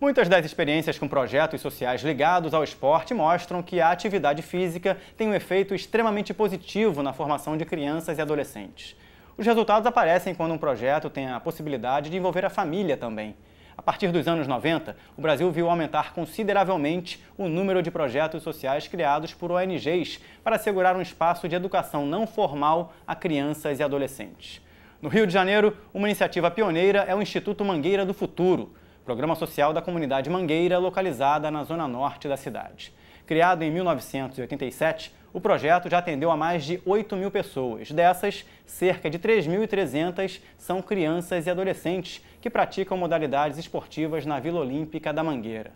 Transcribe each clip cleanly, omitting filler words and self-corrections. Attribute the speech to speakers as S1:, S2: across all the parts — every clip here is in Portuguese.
S1: Muitas das experiências com projetos sociais ligados ao esporte mostram que a atividade física tem um efeito extremamente positivo na formação de crianças e adolescentes. Os resultados aparecem quando um projeto tem a possibilidade de envolver a família também. A partir dos anos 90, o Brasil viu aumentar consideravelmente o número de projetos sociais criados por ONGs para assegurar um espaço de educação não formal a crianças e adolescentes. No Rio de Janeiro, uma iniciativa pioneira é o Instituto Mangueira do Futuro, programa social da comunidade Mangueira, localizada na zona norte da cidade. Criado em 1987, o projeto já atendeu a mais de 8.000 pessoas. Dessas, cerca de 3.300 são crianças e adolescentes que praticam modalidades esportivas na Vila Olímpica da Mangueira.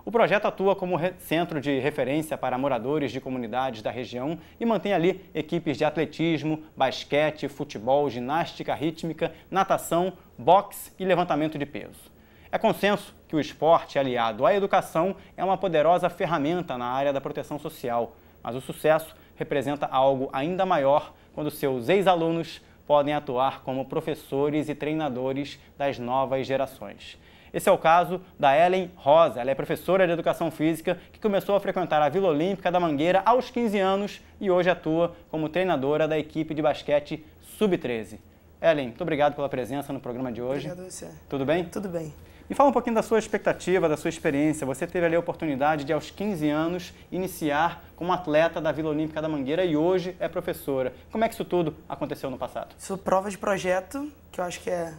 S1: O projeto atua como centro de referência para moradores de comunidades da região e mantém ali equipes de atletismo, basquete, futebol, ginástica rítmica, natação, boxe e levantamento de peso. É consenso que o esporte aliado à educação é uma poderosa ferramenta na área da proteção social, mas o sucesso representa algo ainda maior quando seus ex-alunos podem atuar como professores e treinadores das novas gerações. Esse é o caso da Ellen Rosa. Ela é professora de Educação Física que começou a frequentar a Vila Olímpica da Mangueira aos 15 anos e hoje atua como treinadora da equipe de basquete Sub-13. Ellen, muito obrigado pela presença no programa de hoje.
S2: Obrigado a você.
S1: Tudo bem?
S2: Tudo bem.
S1: Me fala um pouquinho da sua expectativa, da sua experiência. Você teve ali a oportunidade de, aos 15 anos, iniciar como atleta da Vila Olímpica da Mangueira e hoje é professora. Como é que isso tudo aconteceu no passado?
S2: Sou prova de projeto, que eu acho que é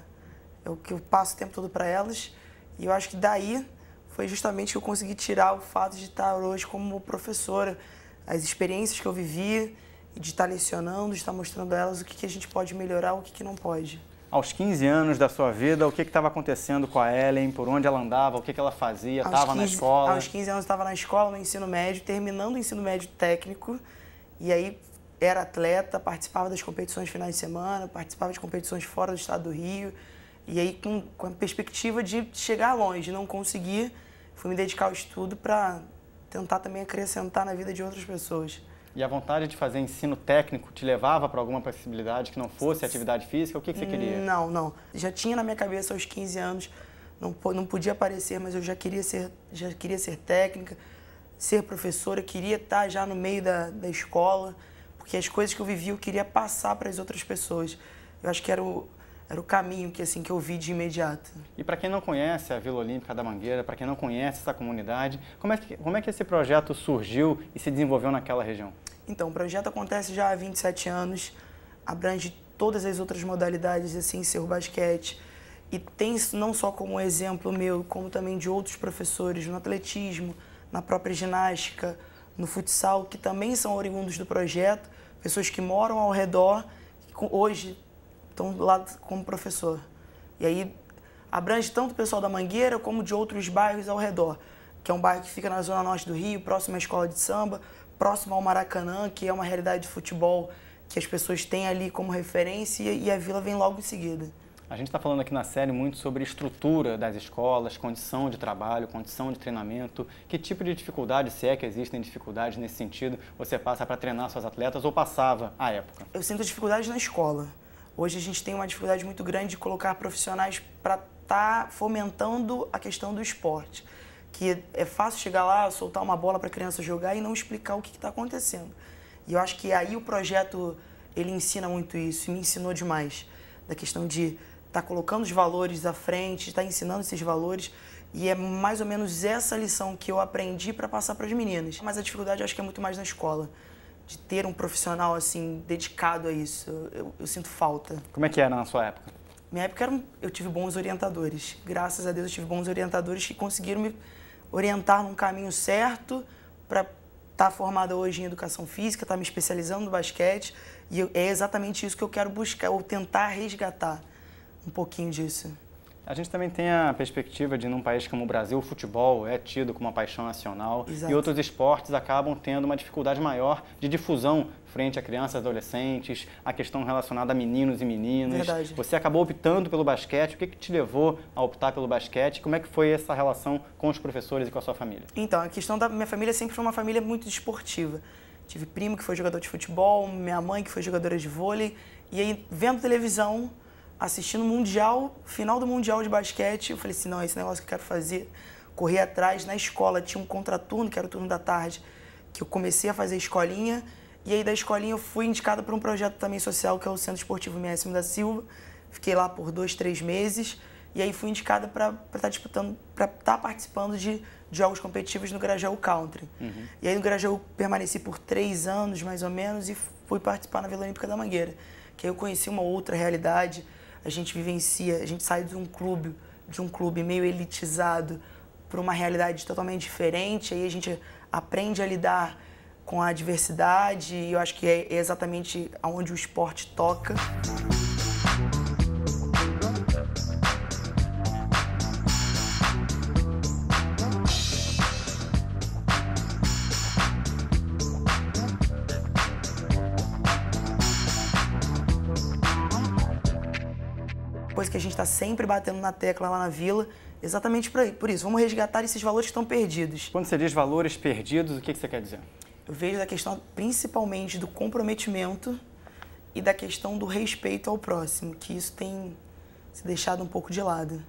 S2: o que eu passo o tempo todo para elas. E eu acho que daí foi justamente que eu consegui tirar o fato de estar hoje como professora, as experiências que eu vivi, de estar lecionando, de estar mostrando a elas o que a gente pode melhorar, o que não pode. Aos
S1: 15 anos da sua vida, o que estava acontecendo com a Ellen, por onde ela andava, o que ela fazia, estava na escola?
S2: Aos 15 anos eu estava na escola, no ensino médio, terminando o ensino médio técnico, e aí era atleta, participava das competições de finais de semana, participava de competições fora do estado do Rio, e aí com a perspectiva de chegar longe, não conseguir, fui me dedicar ao estudo para tentar também acrescentar na vida de outras pessoas.
S1: E a vontade de fazer ensino técnico te levava para alguma possibilidade que não fosse atividade física? O que você queria?
S2: Não. Já tinha na minha cabeça aos 15 anos, não podia aparecer, mas eu já queria ser técnica, ser professora, queria estar já no meio da escola, porque as coisas que eu vivia eu queria passar para as outras pessoas. Eu acho que era o caminho que eu vi de imediato.
S1: E para quem não conhece a Vila Olímpica da Mangueira, para quem não conhece essa comunidade, como é que esse projeto surgiu e se desenvolveu naquela região?
S2: Então, o projeto acontece já há 27 anos, abrange todas as outras modalidades, assim, ser o basquete. E tem não só como exemplo meu, como também de outros professores no atletismo, na própria ginástica, no futsal, que também são oriundos do projeto, pessoas que moram ao redor, que hoje estão lá como professor. E aí abrange tanto o pessoal da Mangueira como de outros bairros ao redor, que é um bairro que fica na zona norte do Rio, próximo à escola de samba, próximo ao Maracanã, que é uma realidade de futebol que as pessoas têm ali como referência e a Vila vem logo em seguida.
S1: A gente está falando aqui na série muito sobre estrutura das escolas, condição de trabalho, condição de treinamento. Que tipo de dificuldade, se é que existem dificuldades nesse sentido, você passa para treinar suas atletas ou passava à época?
S2: Eu sinto dificuldade na escola. Hoje a gente tem uma dificuldade muito grande de colocar profissionais para estar fomentando a questão do esporte. Que é fácil chegar lá, soltar uma bola para a criança jogar e não explicar o que está acontecendo. E eu acho que aí o projeto, ele ensina muito isso, e me ensinou demais. Da questão de estar colocando os valores à frente, estar ensinando esses valores. E é mais ou menos essa lição que eu aprendi para passar para as meninas. Mas a dificuldade eu acho que é muito mais na escola. De ter um profissional assim dedicado a isso, eu sinto falta.
S1: Como é que era na sua época?
S2: Minha época eu tive bons orientadores. Graças a Deus eu tive bons orientadores que conseguiram me orientar num caminho certo para estar formada hoje em educação física, estar me especializando no basquete. E é exatamente isso que eu quero buscar, ou tentar resgatar um pouquinho disso.
S1: A gente também tem a perspectiva de, num país como o Brasil, o futebol é tido como uma paixão nacional. Exato. E outros esportes acabam tendo uma dificuldade maior de difusão frente a crianças e adolescentes, a questão relacionada a meninos e meninas.
S2: Verdade.
S1: Você acabou optando pelo basquete. O que te levou a optar pelo basquete? Como é que foi essa relação com os professores e com a sua família?
S2: Então, a questão da minha família sempre foi uma família muito esportiva. tive primo que foi jogador de futebol, minha mãe que foi jogadora de vôlei. E aí, vendo televisão, assistindo o Mundial, final do Mundial de basquete, eu falei assim, não, esse negócio que eu quero fazer, correr atrás. Na escola tinha um contraturno, que era o turno da tarde, que eu comecei a fazer escolinha. E aí, da escolinha, eu fui indicada para um projeto também social, que é o Centro Esportivo MS da Silva. Fiquei lá por 2, 3 meses. E aí, fui indicada para estar participando de jogos competitivos no Grajaú Country. E aí, no Grajaú, permaneci por 3 anos, mais ou menos, e fui participar na Vila Olímpica da Mangueira. Que aí eu conheci uma outra realidade. A gente vivencia, a gente sai de um clube meio elitizado para uma realidade totalmente diferente. Aí a gente aprende a lidar com a diversidade e eu acho que é exatamente aonde o esporte toca. Coisa que a gente está sempre batendo na tecla lá na Vila, exatamente por isso. Vamos resgatar esses valores que estão perdidos.
S1: Quando você diz valores perdidos, o que você quer dizer?
S2: Eu vejo da questão principalmente do comprometimento e da questão do respeito ao próximo, que isso tem se deixado um pouco de lado.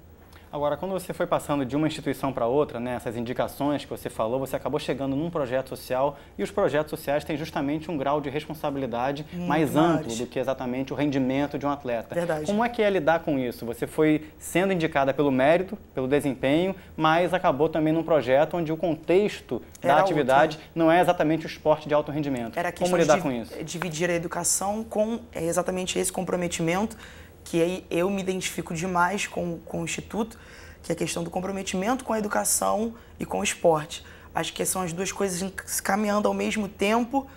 S1: Agora, quando você foi passando de uma instituição para outra, né, essas indicações que você falou, você acabou chegando num projeto social e os projetos sociais têm justamente um grau de responsabilidade mais amplo do que exatamente o rendimento de um atleta.
S2: Verdade.
S1: Como é que é lidar com isso? Você foi sendo indicada pelo mérito, pelo desempenho, mas acabou também num projeto onde o contexto da atividade não é exatamente o esporte de alto rendimento.
S2: Era a questão
S1: Como lidar com isso?
S2: Dividir a educação com exatamente esse comprometimento, que aí eu me identifico demais com o Instituto, que é a questão do comprometimento com a educação e com o esporte. Acho que são as duas coisas caminhando ao mesmo tempo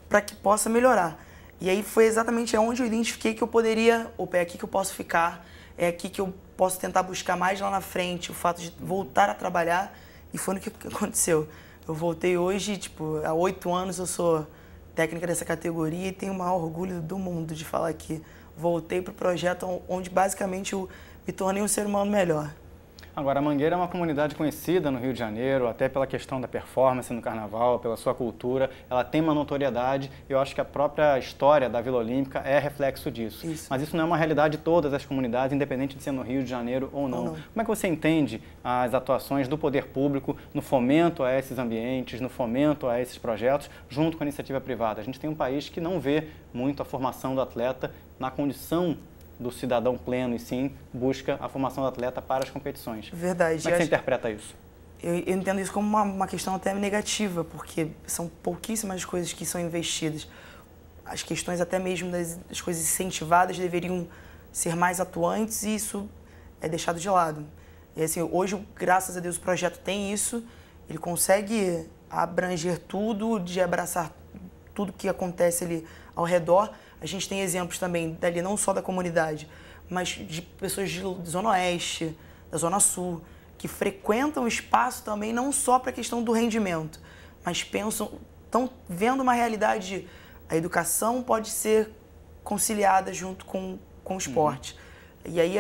S2: para que possa melhorar. E aí foi exatamente onde eu identifiquei que eu poderia, opa, é aqui que eu posso ficar, é aqui que eu posso tentar buscar mais lá na frente, o fato de voltar a trabalhar, e foi o que aconteceu. Eu voltei hoje, há 8 anos eu sou técnica dessa categoria e tenho o maior orgulho do mundo de falar que voltei para o projeto onde basicamente eu me tornei um ser humano melhor.
S1: Agora, a Mangueira é uma comunidade conhecida no Rio de Janeiro, até pela questão da performance no carnaval, pela sua cultura. Ela tem uma notoriedade e eu acho que a própria história da Vila Olímpica é reflexo disso. Mas isso não é uma realidade de todas as comunidades, independente de ser no Rio de Janeiro ou não. Como é que você entende as atuações do poder público no fomento a esses ambientes, no fomento a esses projetos, junto com a iniciativa privada? A gente tem um país que não vê muito a formação do atleta na condição do cidadão pleno e sim busca a formação do atleta para as competições.
S2: Verdade.
S1: Como é que você interpreta isso?
S2: Eu entendo isso como uma questão até negativa, porque são pouquíssimas coisas que são investidas. As questões até mesmo das coisas incentivadas deveriam ser mais atuantes e isso é deixado de lado. E assim, hoje, graças a Deus, o projeto tem isso, ele consegue abranger tudo, de abraçar tudo que acontece ali ao redor. A gente tem exemplos também dali, não só da comunidade, mas de pessoas de Zona Oeste, da Zona Sul, que frequentam o espaço também não só para a questão do rendimento, mas estão vendo uma realidade de a educação pode ser conciliada junto com o esporte. E aí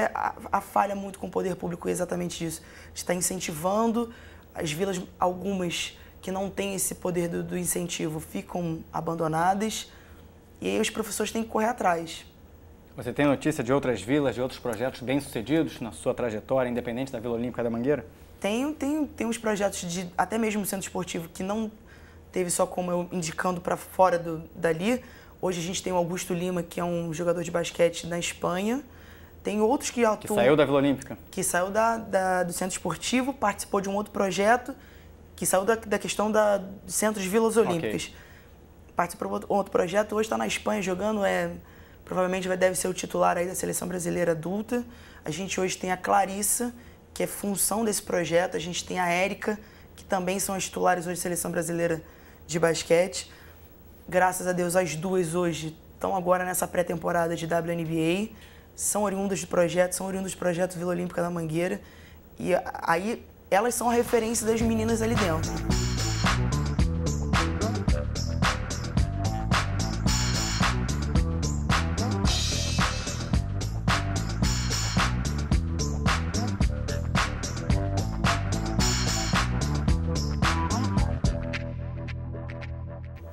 S2: a falha muito com o poder público é exatamente isso. Está incentivando as vilas, algumas que não têm esse poder do incentivo, ficam abandonadas. E aí os professores têm que correr atrás.
S1: Você tem notícia de outras vilas, de outros projetos bem-sucedidos na sua trajetória, independente da Vila Olímpica da Mangueira?
S2: Tem uns projetos até mesmo centro esportivo que não teve só como eu indicando para fora dali. Hoje a gente tem o Augusto Lima, que é um jogador de basquete na Espanha. Tem outros que atuam...
S1: Que saiu da Vila Olímpica?
S2: Que saiu do centro esportivo, participou de um outro projeto, que saiu da questão do centro de Vilas Olímpicas. Participou de outro projeto, hoje está na Espanha jogando, provavelmente deve ser o titular aí da Seleção Brasileira Adulta. A gente hoje tem a Clarissa, que é função desse projeto, a gente tem a Érica, que também são as titulares hoje da Seleção Brasileira de Basquete. Graças a Deus, as duas hoje estão agora nessa pré-temporada de WNBA, são oriundas do projeto, são oriundas do projeto Vila Olímpica da Mangueira, e aí elas são a referência das meninas ali dentro.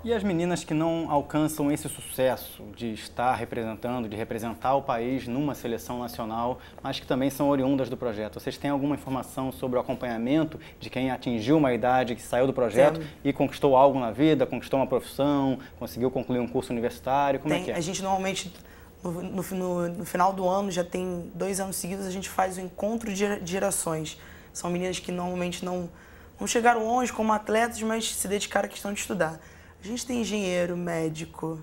S1: E as meninas que não alcançam esse sucesso de estar representando, de representar o país numa seleção nacional, mas que também são oriundas do projeto? Vocês têm alguma informação sobre o acompanhamento de quem atingiu uma idade, que saiu do projeto e conquistou algo na vida, conquistou uma profissão, conseguiu concluir um curso universitário? Como é que é?
S2: A gente normalmente, no final do ano, já tem 2 anos seguidos, a gente faz o encontro de gerações. São meninas que normalmente não chegaram longe como atletas, mas se dedicaram à questão de estudar. A gente tem engenheiro, médico,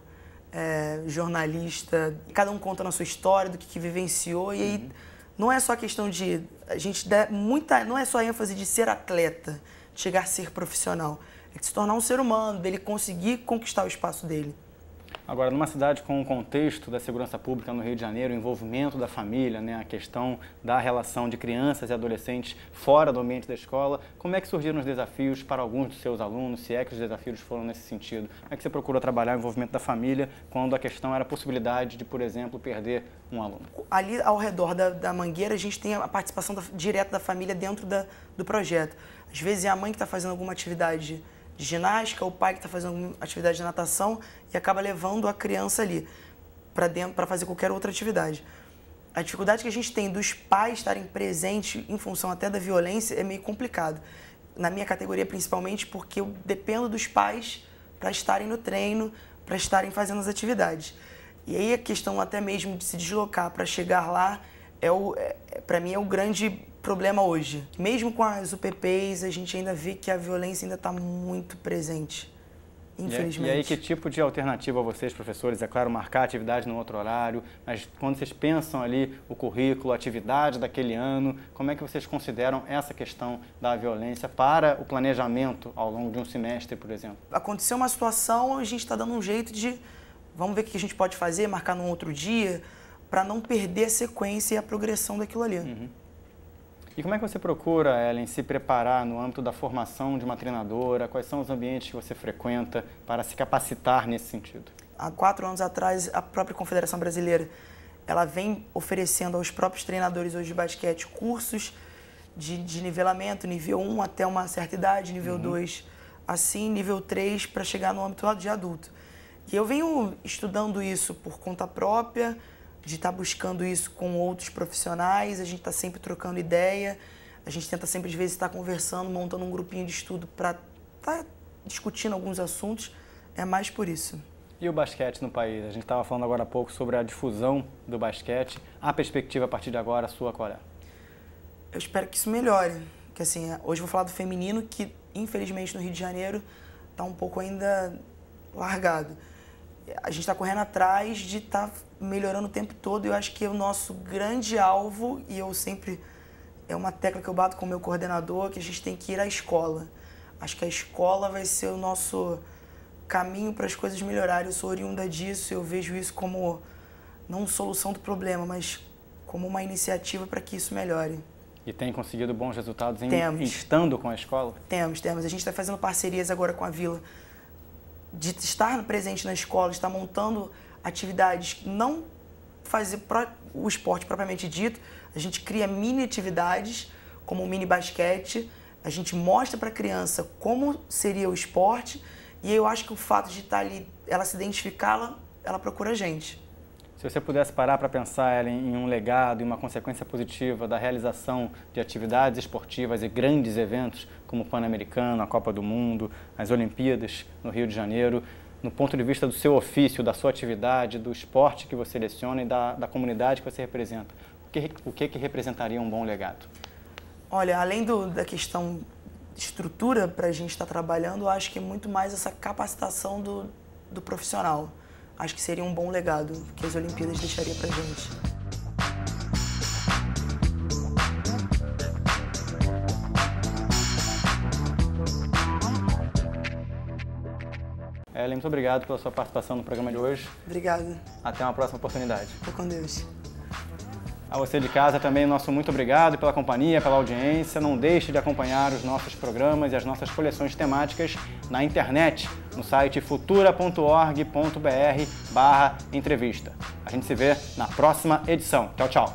S2: jornalista, cada um conta na sua história, do que vivenciou, e aí não é só questão de... A gente dá não é só ênfase de ser atleta, de chegar a ser profissional, é de se tornar um ser humano, dele conseguir conquistar o espaço dele.
S1: Agora, numa cidade com o contexto da segurança pública no Rio de Janeiro, o envolvimento da família, né, a questão da relação de crianças e adolescentes fora do ambiente da escola, como é que surgiram os desafios para alguns dos seus alunos, se é que os desafios foram nesse sentido? Como é que você procura trabalhar o envolvimento da família quando a questão era a possibilidade de, por exemplo, perder um aluno? Ali
S2: ao redor da Mangueira, a gente tem a participação direta da família dentro do projeto. Às vezes é a mãe que está fazendo alguma atividade de ginástica, o pai que está fazendo alguma atividade de natação e acaba levando a criança ali para dentro para fazer qualquer outra atividade. A dificuldade que a gente tem dos pais estarem presentes em função até da violência é meio complicado. Na minha categoria, principalmente, porque eu dependo dos pais para estarem no treino, para estarem fazendo as atividades. E aí a questão até mesmo de se deslocar para chegar lá, para mim é o grande problema hoje. Mesmo com as UPPs, a gente ainda vê que a violência ainda está muito presente, infelizmente.
S1: E aí, que tipo de alternativa vocês, professores? É claro, marcar atividade no outro horário, mas quando vocês pensam ali o currículo, a atividade daquele ano, como é que vocês consideram essa questão da violência para o planejamento ao longo de um semestre, por exemplo?
S2: Aconteceu uma situação, a gente está dando um jeito de, vamos ver o que a gente pode fazer, marcar num outro dia, para não perder a sequência e a progressão daquilo ali.
S1: E como é que você procura, Ellen, se preparar no âmbito da formação de uma treinadora? Quais são os ambientes que você frequenta para se capacitar nesse sentido?
S2: Há 4 anos atrás, a própria Confederação Brasileira, ela vem oferecendo aos próprios treinadores hoje de basquete cursos de nivelamento, nível 1 até uma certa idade, nível 2, assim, nível 3 para chegar no âmbito de adulto. E eu venho estudando isso por conta própria, de estar buscando isso com outros profissionais, a gente está sempre trocando ideia, a gente tenta sempre, às vezes, estar conversando, montando um grupinho de estudo para estar discutindo alguns assuntos, é mais por isso.
S1: E o basquete no país? A gente estava falando agora há pouco sobre a difusão do basquete. A perspectiva a partir de agora, sua qual é?
S2: Eu espero que isso melhore, que assim, hoje eu vou falar do feminino, que infelizmente no Rio de Janeiro está um pouco ainda largado. A gente está correndo atrás de estar melhorando o tempo todo e eu acho que é o nosso grande alvo, e eu sempre, é uma tecla que eu bato com o meu coordenador, que a gente tem que ir à escola. Acho que a escola vai ser o nosso caminho para as coisas melhorarem. Eu sou oriunda disso, eu vejo isso como não solução do problema, mas como uma iniciativa para que isso melhore.
S1: E tem conseguido bons resultados estando com a escola?
S2: Temos. A gente está fazendo parcerias agora com a Vila, de estar presente na escola, de estar montando atividades, não fazer o esporte propriamente dito, a gente cria mini atividades, como o mini basquete, a gente mostra para a criança como seria o esporte, e eu acho que o fato de estar ali, ela se identificar, ela procura a gente.
S1: Se você pudesse parar para pensar, Ellen, em um legado e uma consequência positiva da realização de atividades esportivas e grandes eventos, como o Pan-Americano, a Copa do Mundo, as Olimpíadas no Rio de Janeiro, no ponto de vista do seu ofício, da sua atividade, do esporte que você leciona e da comunidade que você representa, o que representaria um bom legado?
S2: Olha, além da questão de estrutura para a gente estar trabalhando, eu acho que é muito mais essa capacitação do profissional. Acho que seria um bom legado que as Olimpíadas deixariam para a gente.
S1: Ellen, muito obrigado pela sua participação no programa de hoje.
S2: Obrigada.
S1: Até uma próxima oportunidade.
S2: Fica com Deus.
S1: A você de casa também, nosso muito obrigado pela companhia, pela audiência. Não deixe de acompanhar os nossos programas e as nossas coleções temáticas na internet, no site futura.org.br/entrevista. A gente se vê na próxima edição. Tchau, tchau.